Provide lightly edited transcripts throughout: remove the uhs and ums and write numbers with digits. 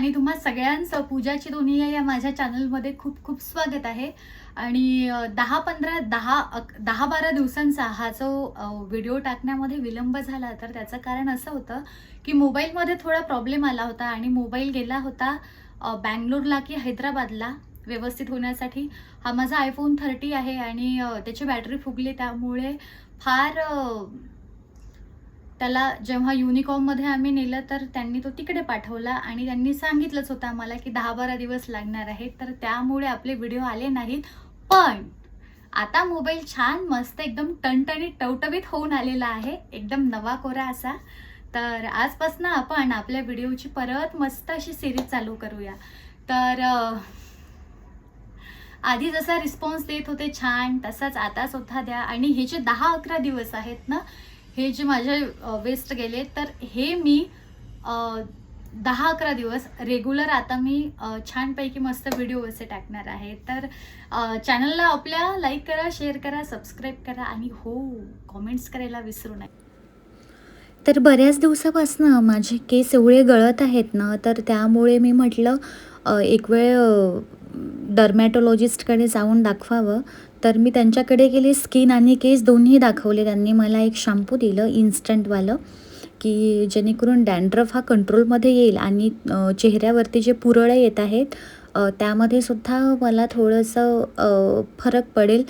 आणि तुम्हा सगळ्यांचं पूजाची दुनिया या माझ्या चॅनलमध्ये खूप खूप स्वागत आहे. आणि 10-12 दिवसांचा हा जो व्हिडिओ टाकण्यामध्ये विलंब झाला, तर त्याचं कारण असं होतं की मोबाईलमध्ये थोडा प्रॉब्लेम आला होता आणि मोबाईल गेला होता बँगलोरला की हैदराबादला व्यवस्थित होण्यासाठी. हा माझा आयफोन 30 आहे आणि त्याची बॅटरी फुगली, त्यामुळे फार त्याला जेव्हा युनिकॉर्नमध्ये आम्ही नेलं तर त्यांनी तो तिकडे पाठवला आणि त्यांनी सांगितलंच होतं आम्हाला की 10-12 दिवस लागणार आहेत, तर त्यामुळे आपले व्हिडिओ आले नाहीत. पण आता मोबाईल छान मस्त एकदम टणटणीत टवटवीत होऊन आलेला आहे, एकदम नवा कोरा असा. तर आजपासून आपण आपल्या व्हिडिओची परत मस्त अशी सिरीज चालू करूया. तर आधी जसा रिस्पॉन्स देत होते छान, तसाच आता सुद्धा द्या. आणि हे जे 10-11 दिवस आहेत ना, हे जे माझे वेस्ट गेले, तर हे मी 10-11 दिवस रेग्युलर आता मी छानपैकी मस्त व्हिडिओ असे टाकणार आहे. तर चॅनलला आपल्या लाईक करा, शेअर करा, सबस्क्राईब करा आणि हो, कॉमेंट्स करायला विसरू नये. तर बऱ्याच दिवसापासून माझे केस एवढे गळत आहेत ना, तर त्यामुळे मी म्हटलं एक वेळ डर्मॅटॉलॉजिस्टकडे जाऊन दाखवावं. तर मी त्यांच्याकडे गेले, स्किन आणि केस दोन्ही दाखवले. त्यांनी मला एक शॅम्पू दिलं इन्स्टंटवालं, की जेणेकरून डॅन्ड्रफ हा कंट्रोलमध्ये येईल आणि चेहऱ्यावरती जे पुरळे येत आहेत त्यामध्ये सुद्धा मला थोडंसं फरक पडेल.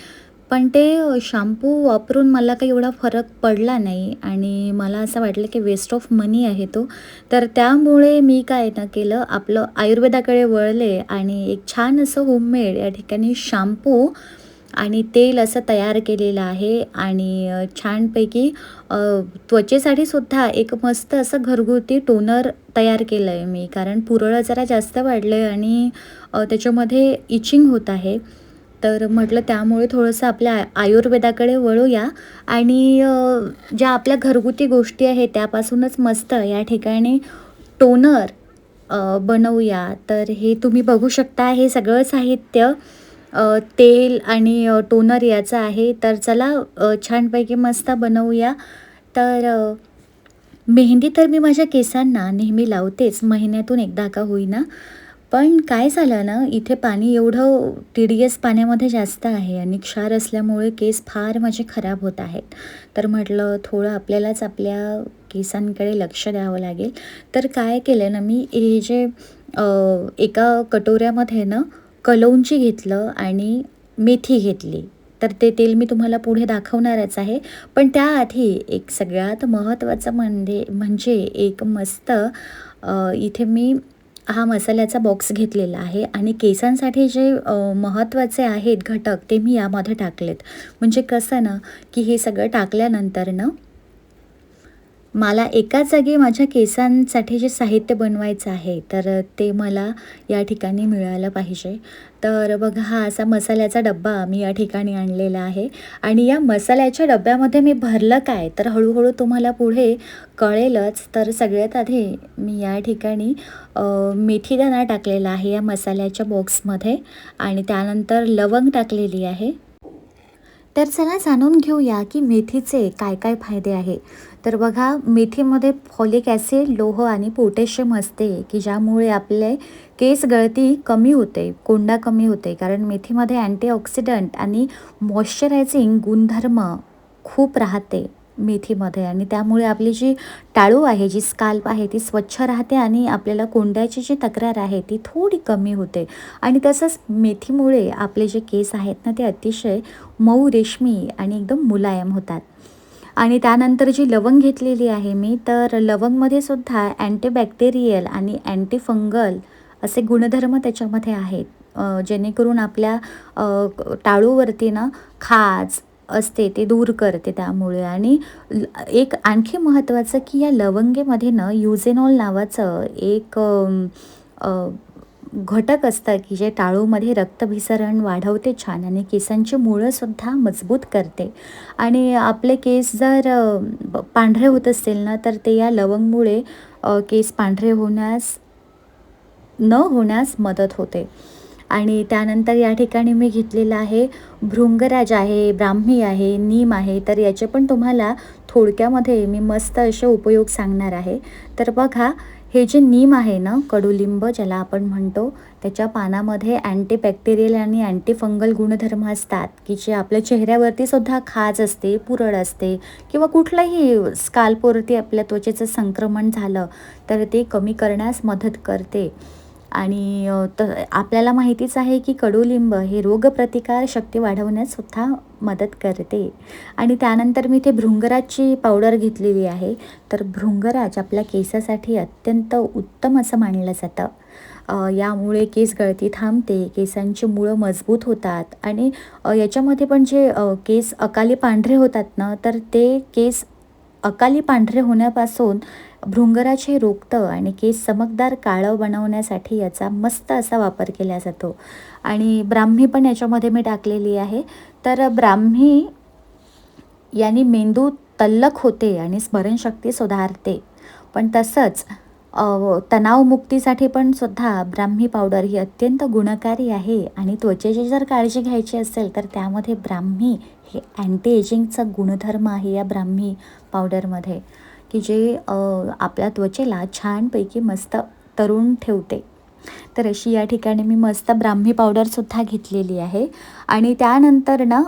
पण ते शॅम्पू वापरून मला काही एवढा फरक पडला नाही आणि मला असं वाटलं की वेस्ट ऑफ मनी आहे तो. तर त्यामुळे मी काय ना केलं, आपलं आयुर्वेदाकडे वळले आणि एक छान असं होममेड या ठिकाणी शॅम्पू आणि तेल असं तयार केलेलं आहे. आणि छानपैकी त्वचेसाठी सुद्धा एक मस्त असं घरगुती टोनर तयार केलं आहे मी, कारण पुरळ जरा जास्त वाढले आणि त्याच्यामध्ये इचिंग होत आहे. तर म्हटलं त्यामुळे थोडंसं आपल्या आयुर्वेदाकडे वळूया आणि ज्या आपल्या घरगुती गोष्टी आहेत त्यापासूनच मस्त या ठिकाणी टोनर बनवूया. तर हे तुम्ही बघू शकता, हे सगळं साहित्य तेल आणि टोनर याचं आहे. तर चला छानपैकी मस्त बनवूया. तर मेहंदी तर मी माझ्या केसांना नेहमी लावतेच, महिन्यातून एकदा का होईना. पण काय झालं ना, इथे पाणी एवढं TDS पाण्यामध्ये जास्त आहे आणि क्षार असल्यामुळे केस फार माझे खराब होत आहेत. तर म्हटलं थोडं आपल्यालाच आपल्या केसांकडे लक्ष द्यावं लागेल. तर काय केलं ना, मी हे जे एका कटोऱ्यामध्ये ना कलौंजी घेतलं आणि मेथी घेतली. तर ते तेल मी तुम्हाला पुढे दाखवणारच आहे. पण त्याआधी एक सगळ्यात महत्त्वाचं म्हणजे एक मस्त इथे मी हा मसाल्याचा बॉक्स घेतलेला आहे आणि केसांसाठी जे महत्त्वाचे आहेत घटक ते मी यामध्ये टाकलेत. म्हणजे कसं ना, की हे सगळं टाकल्यानंतर ना मला एकाच जागी माझ्या केसांसाठी जे साहित्य बनवायचं आहे, तर ते मला या ठिकाणी मिळालं पाहिजे. तर बघा, हा असा मसाल्याचा डब्बा मी या ठिकाणी आणलेला आहे आणि या मसाल्याच्या डब्यामध्ये मी भरलं काय, तर हळूहळू तुम्हाला पुढे कळेलच. तर सगळ्यात आधी मी या ठिकाणी मेथीदाणा टाकलेला आहे या मसाल्याच्या बॉक्समध्ये आणि त्यानंतर लवंग टाकलेली आहे. तर चला जाणून घेऊया की मेथीचे काय काय फायदे आहे. तर बघा, मेथीमध्ये फॉलिक ॲसिड, लोह आणि पोटॅशियम असते, की ज्यामुळे आपले केस गळती कमी होते, कोंडा कमी होते. कारण मेथीमध्ये अँटीऑक्सिडंट आणि मॉइश्चरायझिंग गुणधर्म खूप राहते मेथीमध्ये आणि त्यामुळे आपली जी टाळू आहे, जी स्काल्प आहे ती स्वच्छ राहते आणि आपल्याला कोंड्याची जी तक्रार आहे ती थोडी कमी होते. आणि तसंच मेथीमुळे आपले जे केस आहेत ना, ते अतिशय मऊ, रेशमी आणि एकदम मुलायम होतात. आणि त्यानंतर जी लवंग घेतलेली आहे मी, तर लवंगमध्ये सुद्धा अँटीबॅक्टेरियल आणि अँटीफंगल असे गुणधर्म त्याच्यामध्ये आहेत, जेणेकरून आपल्या टाळूवरती ना खाज असते ते दूर करते त्यामुळे. आणि एक आणखी महत्त्वाचं की या लवंगेमध्ये ना युझेनॉल नावाचं एक घटक असतं, की जे टाळूमध्ये रक्तभिसरण वाढवते छान आणि केसांची मुळंसुद्धा मजबूत करते. आणि आपले केस जर पांढरे होत असतील ना, तर ते या लवंगमुळे केस पांढरे न होण्यास मदत होते. आणि त्यानंतर या ठिकाणी मी घेतलेला आहे भृंगराज आहे, ब्राह्मी आहे, नीम आहे. तर याचे पण तुम्हाला थोडक्यामध्ये मी मस्त असे उपयोग सांगणार आहे. तर बघा, हे जे नीम आहे ना, कडुलिंब ज्याला आपण म्हणतो, त्याच्या पानामध्ये अँटीबॅक्टेरियल आणि अँटीफंगल गुणधर्म असतात, की जे आपल्या चेहऱ्यावरती सुद्धा खाज असते, पुरळ असते किंवा कुठलंही स्काल्पवरती आपल्या त्वचेचं संक्रमण झालं तर ते कमी करण्यास मदत करते. आणि आपल्याला माहितीच आहे की कडुलिंब हे रोगप्रतिकार शक्ती वाढवण्यास सुद्धा मदत करते. आणि त्यानंतर मी इथे भृंगराजची पावडर घेतलेली आहे. तर भृंगराज आपल्या केसासाठी अत्यंत उत्तम असं मानलं जातं. यामुळे केस गळती थांबते, केसांची मुळं मजबूत होतात आणि याच्यामध्ये पण जे केस अकाली पांढरे होतात ना, तर ते केस अकाली पांढरे होण्यापासून भृंगराज हे रोखतं आणि केस चमकदार काळं बनवण्यासाठी याचा मस्त असा वापर केला जातो. आणि ब्राह्मी पण याच्यामध्ये मी टाकलेली आहे. तर ब्राह्मी याने मेंदू तल्लख होते आणि स्मरणशक्ती सुधारते. पण तसंच तणावमुक्तीसाठी पण सुद्धा ब्राह्मी पावडर ही अत्यंत गुणकारी आहे. आणि त्वचेची जर काळजी घ्यायची असेल तर त्यामध्ये ब्राह्मी हे अँटी एजिंगचा गुणधर्म आहे या ब्राह्मी पावडरमध्ये, की जे आपल्या त्वचेला छानपैकी मस्त तरुण ठेवते. तर अशी या ठिकाणी मी मस्त ब्राह्मी पावडरसुद्धा घेतलेली आहे. आणि त्यानंतर ना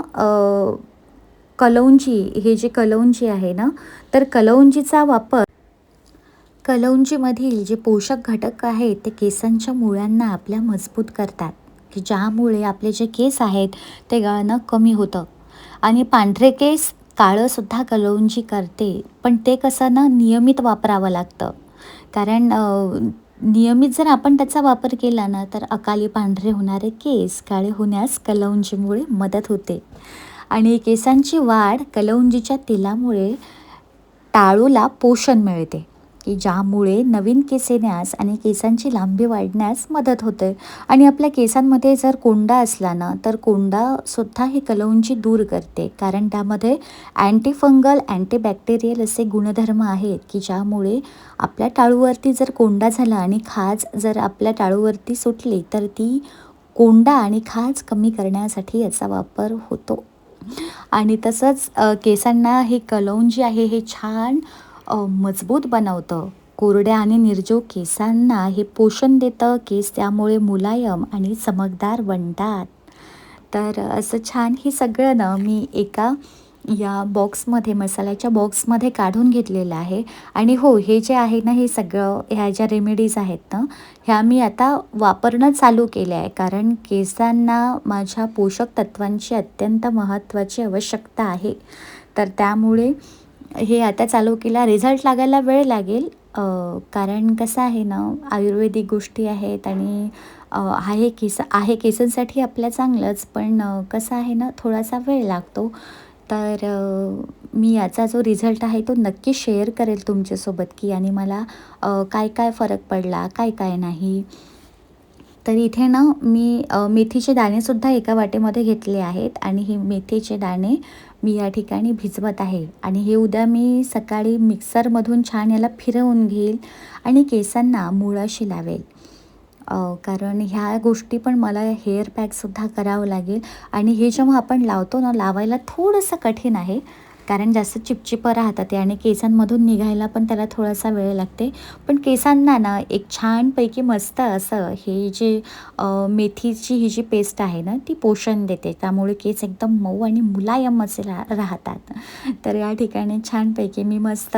कलौंजी, हे जे कलौंजी आहे ना, तर कलौंजीचा वापर, कलौंजीमधील जे पोषक घटक आहेत ते केसांच्या मुळ्यांना आपल्या मजबूत करतात, की ज्यामुळे आपले जे केस आहेत ते गळणं कमी होतं. आणि पांढरे केस काळंसुद्धा कलौंजी करते. पण ते कसं ना, नियमित वापरावं लागतं. कारण नियमित जर आपण त्याचा वापर केला ना, तर अकाली पांढरे होणारे केस काळे होण्यास कलौंजीमुळे मदत होते. आणि केसांची वाढ कलौंजीच्या तेलामुळे टाळूला पोषण मिळते, की ज्यामुळे नवीन केस येण्यास आणि केसांची लांबी वाढण्यास मदत होते. आणि आपल्या केसांमध्ये जर कोंडा असला ना, तर कोंडासुद्धा ही कलौंजी दूर करते. कारण त्यामध्ये अँटीफंगल, अँटीबॅक्टेरियल असे गुणधर्म आहेत, की ज्यामुळे आपल्या टाळूवरती जर कोंडा झाला आणि खाज जर आपल्या टाळूवरती सुटली तर ती कोंडा आणि खाज कमी करण्यासाठी याचा वापर होतो. आणि तसंच केसांना हे कलौंजी आहे हे छान मजबूत बनवतं. कोरड्या आणि निर्जीव केसांना हे पोषण देतं. केस त्यामुळे मुलायम आणि चमकदार बनतात. तर असं छान हे सगळं ना मी एका या बॉक्समध्ये, मसाल्याच्या बॉक्समध्ये काढून घेतलेलं आहे. आणि हो, हे जे आहे ना, हे सगळं ह्या ज्या रेमेडीज आहेत ना, ह्या मी आता वापरणं चालू केलं आहे. कारण केसांना माझ्या पोषक तत्वांची अत्यंत महत्त्वाची आवश्यकता आहे. तर त्यामुळे हे आता चालू केला. रिझल्ट लागायला वेळ लागेल, कारण कसं आहे ना, आयुर्वेदिक गोष्टी आहेत आणि केसांसाठी आपल्या चांगलंच, पण कसं आहे ना, थोडासा वेळ लागतो. तर मी याचा जो रिझल्ट आहे तो नक्की शेअर करेल तुमच्यासोबत, की आणि मला काय काय फरक पडला, काय काय नाही. तर इथे ना मी मेथीचे दाणेसुद्धा एका वाटीमध्ये घेतले आहेत. आणि हे मेथीचे दाणे मी या ठिकाणी भिजवत आहे. आणि हे उद्या मी सकाळी मिक्सरमधून छान याला फिरवून घेईल आणि केसांना मुळाशी लावेल. कारण ह्या गोष्टी पण मला हेअर पॅकसुद्धा करावं लागेल. आणि हे जेव्हा आपण लावतो ना, लावायला थोडंसं कठीण आहे, कारण जास्त चिपचिपं राहतात ते आणि केसांमधून निघायला पण त्याला थोडासा वेळ लागते. पण केसांना ना एक छानपैकी मस्त असं हे जे मेथीची ही जी पेस्ट आहे ना, ती पोषण देते. त्यामुळे केस एकदम मऊ आणि मुलायम असे राहतात. तर या ठिकाणी छानपैकी मी मस्त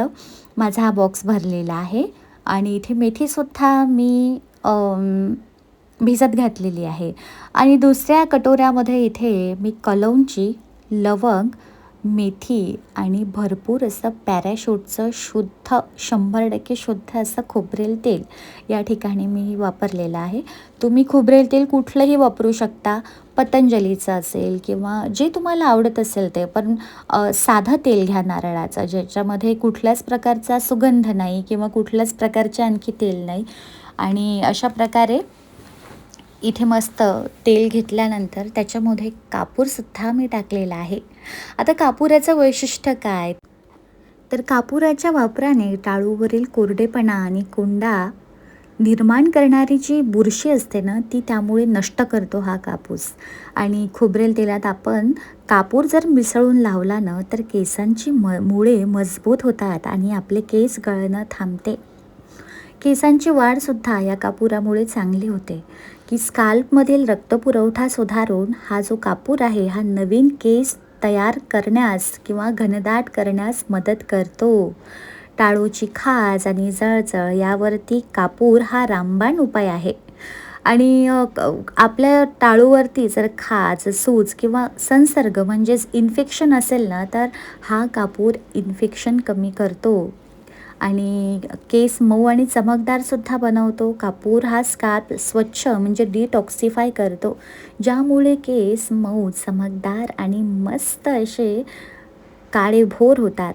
माझा हा बॉक्स भरलेला आहे. आणि इथे मेथीसुद्धा मी भिजत घातलेली आहे. आणि दुसऱ्या कटोऱ्यामध्ये इथे मी कलौंजी, लवंग, मेथी आणि भरपूर असं पॅराशूटचं शुद्ध 100% शुद्ध असं खोबरेल तेल या ठिकाणी मी वापरलेलं आहे. तुम्ही खोबरेल तेल कुठलंही वापरू शकता. पतंजलीचं असेल किंवा जे तुम्हाला आवडत असेल ते, पण साधं तेल घ्या नारळाचं, ज्याच्यामध्ये कुठल्याच प्रकारचा सुगंध नाही किंवा कुठल्याच प्रकारचे आणखी तेल नाही. आणि अशा प्रकारे इथे मस्त तेल घेतल्यानंतर त्याच्यामध्ये कापूरसुद्धा मी टाकलेला आहे. आता कापुराचं वैशिष्ट्य काय? तर कापुराच्या वापराने टाळूवरील कोरडेपणा आणि कोंडा निर्माण करणारी जी बुरशी असते ना, ती त्यामुळे नष्ट करतो हा कापूस. आणि खोबरेल तेलात आपण कापूर जर मिसळून लावला ना, तर केसांची मुळे मजबूत होतात आणि आपले केस गळणं थांबते. केसांची वाढसुद्धा या कापुरामुळे चांगली होते, की स्काल्पमधील रक्तपुरवठा सुधारून हा जो कापूर आहे हा नवीन केस तयार करण्यास किंवा घनदाट करण्यास मदत करतो. टाळूची खाज आणि जळजळ यावरती कापूर हा रामबाण उपाय आहे. आणि आपल्या टाळूवरती जर खाज, सूज किंवा संसर्ग म्हणजेच इन्फेक्शन असेल ना, तर हा कापूर इन्फेक्शन कमी करतो आणि केस मऊ आणि चमकदारसुद्धा बनवतो. कापूर हा स्काल्प स्वच्छ म्हणजे डिटॉक्सिफाय करतो, ज्यामुळे केस मऊ, चमकदार आणि मस्त असे काळेभोर होतात.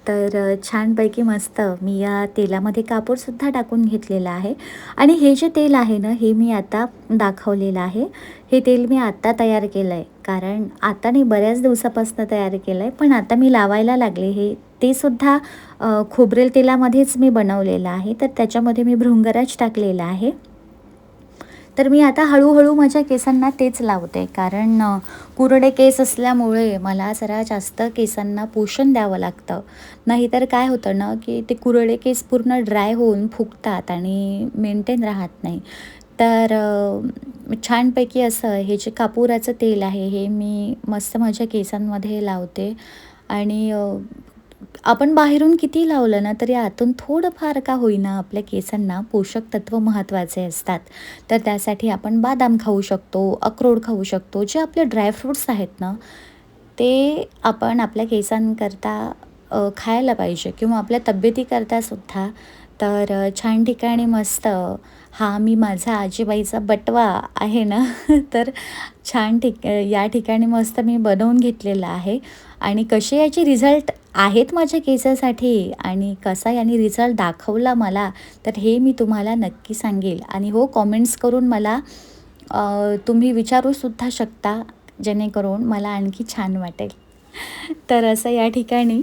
तर छानपैकी मस्त मी या तेलामध्ये कापूरसुद्धा टाकून घेतलेला आहे आणि हे जे तेल आहे ना, हे मी आता दाखवलेलं आहे. हे तेल मी आत्ता तयार केलं आहे, कारण आता नाही बऱ्याच दिवसापासून तयार केलं आहे, पण आता मी लावायला लागले. हे ते सुद्धा खोबरेल तेलामध्येच मी बनवलेलं आहे. तर त्याच्यामध्ये मी भृंगराज टाकलेला आहे. तर मी आता हळूहळू माझ्या केसांना तेच लावते, कारण कुरडे केस असल्यामुळे मला जरा जास्त केसांना पोषण द्यावं लागतं. नाहीतर काय होतं ना, की ते कुरडे केस पूर्ण ड्राय होऊन फुगतात आणि मेंटेन राहत नाही. तर छानपैकी असं हे जे कापुराचं तेल आहे हे मी मस्त माझ्या केसांमध्ये लावते आणि आपण बाहेरून किती लावलं ना तरी आतून थोडंफार का होईना आपल्या केसांना पोषक तत्व महत्त्वाचे असतात. तर त्यासाठी आपण बदाम खाऊ शकतो, अक्रोड खाऊ शकतो. जे आपले ड्रायफ्रूट्स आहेत ना, ते आपण आपल्या केसांकरता खायला पाहिजे किंवा आपल्या तब्येतीकरता सुद्धा. तर छान ठिकाणी मस्त हा मी माझा आजीबाईचा बटवा आहे ना तर या ठिकाणी मस्त मी बनवून घेतलेला आहे आणि कसे याचे रिझल्ट आहेत माझ्या केसासाठी आणि कसा याने रिझल्ट दाखवला मला, तर हे मी तुम्हाला नक्की सांगेल. आणि हो, कॉमेंट्स करून मला तुम्ही विचारूसुद्धा शकता, जेणेकरून मला आणखी छान वाटेल. तर असं या ठिकाणी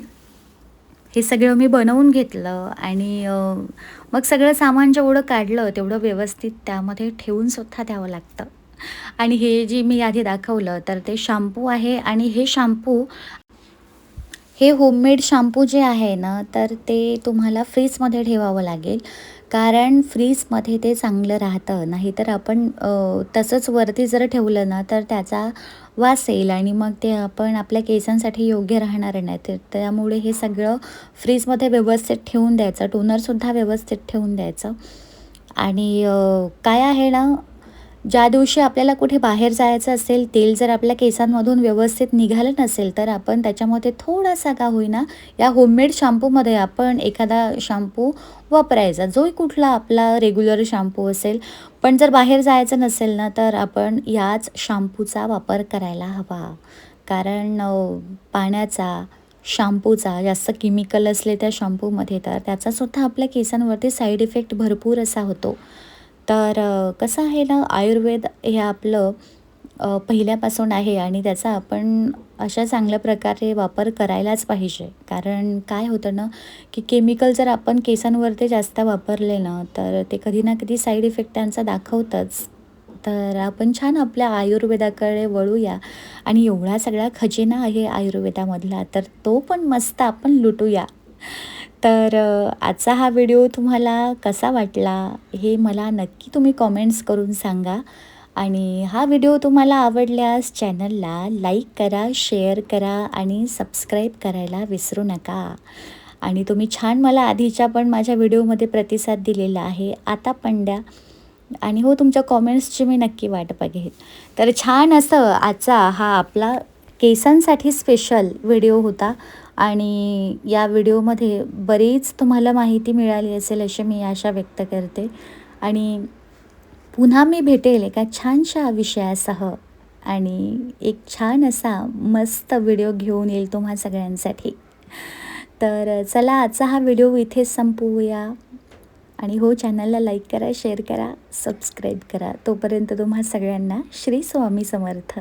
हे सगळं मी बनवून घेतलं आणि मग सगळं सामान जेवढं काढलं तेवढं व्यवस्थित त्यामध्ये ठेवूनसुद्धा द्यावं लागतं. आणि हे जे मी आधी दाखवलं तर ते शॅम्पू आहे आणि हे होममेड शॅम्पू जे आहे ना, तर ते तुम्हाला फ्रीजमध्ये ठेवावं लागेल, कारण फ्रीजमध्ये ते चांगलं राहतं. नाहीतर आपण तसंच वरती जर ठेवलं ना, तर त्याचा वास येईल आणि मग ते आपण आपल्या केसांसाठी योग्य राहणार नाही. तर त्यामुळे हे सगळं फ्रीजमध्ये व्यवस्थित ठेवून द्यायचं. टोनरसुद्धा व्यवस्थित ठेवून द्यायचं. आणि काय आहे ना, ज्या दिवशी आपल्याला कुठे बाहेर जायचं असेल, तेल जर आपल्या केसांमधून व्यवस्थित निघालं नसेल, तर आपण त्याच्यामध्ये थोडासा का होईना या होममेड शॅम्पूमध्ये आपण एखादा शॅम्पू वापरायचा, जोही कुठला आपला रेग्युलर शॅम्पू असेल. पण जर बाहेर जायचं नसेल ना, तर आपण याच शॅम्पूचा वापर करायला हवा, कारण पाण्याचा, शॅम्पूचा जास्त केमिकल असले त्या शॅम्पूमध्ये, तर त्याचासुद्धा आपल्या केसांवरती साईड इफेक्ट भरपूर असा होतो. तर कसं आहे ना, आयुर्वेद हे आपलं पहिल्यापासून आहे आणि त्याचा आपण अशा चांगल्या प्रकारे वापर करायलाच पाहिजे. कारण काय होतं ना, की केमिकल जर आपण केसांवरती जास्त वापरले ना, तर ते कधी ना कधी साईड इफेक्ट त्यांचा दाखवतंच. तर आपण छान आपल्या आयुर्वेदाकडे वळूया आणि एवढा सगळा खजिना आहे आयुर्वेदामधला, तर तो पण मस्त आपण लुटूया. तर आजचा हा व्हिडिओ तुम्हाला कसा वाटला हे मला नक्की तुम्ही कॉमेंट्स करून सांगा. आणि हा व्हिडिओ तुम्हाला आवडल्यास चॅनलला लाईक करा, शेअर करा आणि सबस्क्राईब करायला विसरू नका. आणि तुम्ही छान मला आधीच्या पण माझ्या व्हिडिओमध्ये प्रतिसाद दिलेला आहे, आता पण द्या. आणि हो, तुमच्या कॉमेंट्सची मी नक्की वाट बघेन. तर छान असं आजचा हा आपला केसांसाठी स्पेशल व्हिडिओ होता आणि या व्हिडिओमध्ये बरीच तुम्हाला माहिती मिळाली असेल अशी मी आशा व्यक्त करते. आणि पुन्हा मी भेटेल एका छानशा विषयासह आणि एक छान असा मस्त व्हिडिओ घेऊन येईल तुम्हा सगळ्यांसाठी. तर चला, आजचा हा व्हिडिओ इथेच संपवूया. आणि हो, चॅनलला लाईक करा, शेअर करा, सबस्क्राईब करा. तोपर्यंत तुम्हा सगळ्यांना श्री स्वामी समर्थ.